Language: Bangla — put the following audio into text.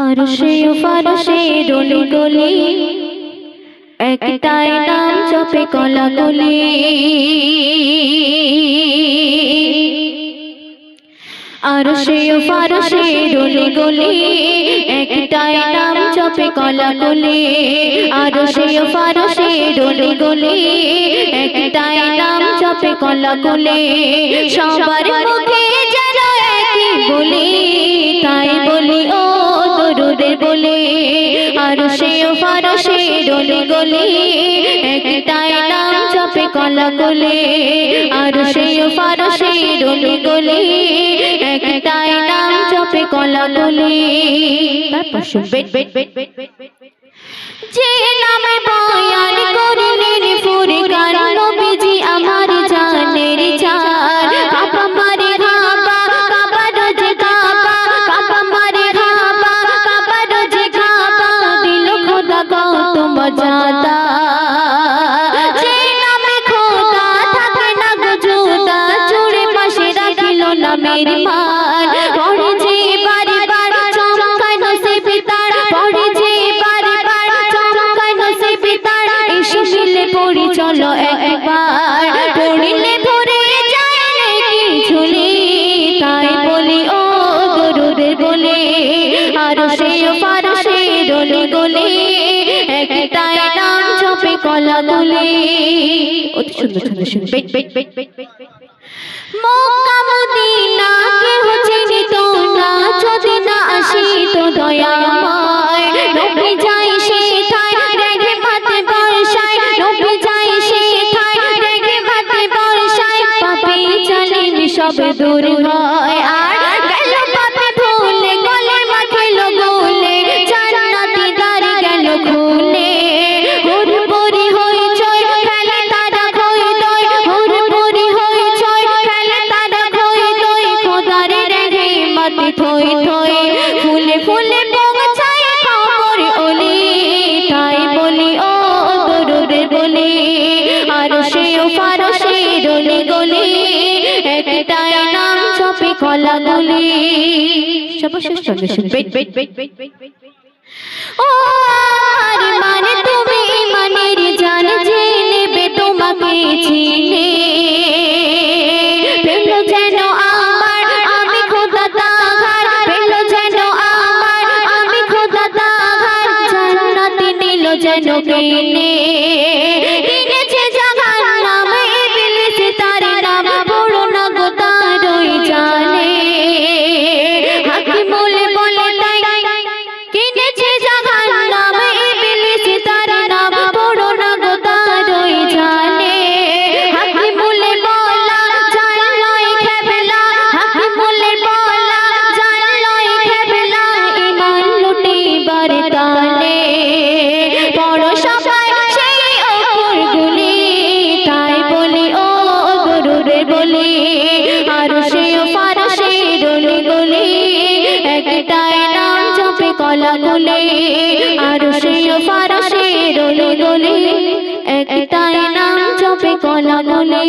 আরশে ও ফারশে রলি গলি একটাই নাম জপে কলা গলি। আরশে ও ফারশে রলি গলি একটাই নাম জপে কলা গলি। আরশে ও ফারশে রলি গলি একটাই নাম জপে কলা গলি। সবার মুখে যেন একই বলি, তাই বলি ও দরুদের বলি। আরশে ও ফারশে রলি গলি একটাই নাম জপে কলা গলি। আরশে ও ফারশে রলি গলি একটাই নাম জপে কলা গলি। তারপর শুনবেন যে নামে বয়ান করিলেন ফুরকান নবীজি আমার জানের জান। কাবা মারে কাবা, কাবা রোজে কাবা, কাবা মারে কাবা, কাবা রোজে কাবা, দিল খোদা কত মজাদা। যে নামে খোদা থাকে না গো জুদা, জুড়ে পাশে রাখিল নামের মান। পড়ে যে বারে বার চমকায় নসিবে তার, পড়ে যে বারে বার চমকায় নসিবে তার। এসে মিলে পড়ি চলো একবার, পড়িলে ভরে যায় নাকি ঝুলি, তাই বলি ও দরুদের বলি। আরশে ও ফারশে রলি গলি একটাই নাম জপে কলা গলি। অতি সুন্দর সুন্দর শুনবেন। মক্কা মদিনা কেহ চিনিত না, যদি না আসিত দয়াময়। নবী যায় সেথায় রেগে মাতে বর্ষায়, নবী যায় সেথায় রেগে মাতে বর্ষায়। পাপী জালিম সব দূর হয়, আর গেল পাপী ভুলে গলে মাখিল গোলে। জান্নাতি দ্বার গেল খুলে, হুড়বুড়ি হইচই ফেলে তারা খই দই, হুড়বুড়ি হইচই ফেলে তারা খই দই। খোদার রেগে মাটি থই থই, ফুলে ফুলে পৌঁছায় খবর ওলি, তাই বলি ও দরুদের বলি। আরশে ও ফারশে রলি গলি একটাই নাম জপে কলা গলি। সর্বশেষ সঙ্গে শুনবেন। ও আমার মানে তুমি ইমানের জান, যে নেবে তোমাকে চিনে। পেল যেন আমার আমি খোদা তাহার, পেল যেন আমার আমি খোদা তাহার। জান্নাতে নিল যেন কেনে, কিনেছে জাহান্নামে ইবলিস তার নাম। বড় না গো তারই জানে, হাকিমুল বলে তাই কিনেছে জাহান্নামে ইবলিস তার নাম। বড় না গো তারই জানে, হাকিমুল বলা জানলই খেবলা, হাকিমুল বলা জানলই খেবলা। ইমান লুটিবার টানে পড়ো সবাই সেই অক্ষরগুলি, তাই বলি ও দরুদের বলি। আরশে ও ফারশে রলি গলি একটাই নাম জপে কলা গলি। আরশে ও ফারশে রলি গলি একটাই নাম জপে কলা গলি।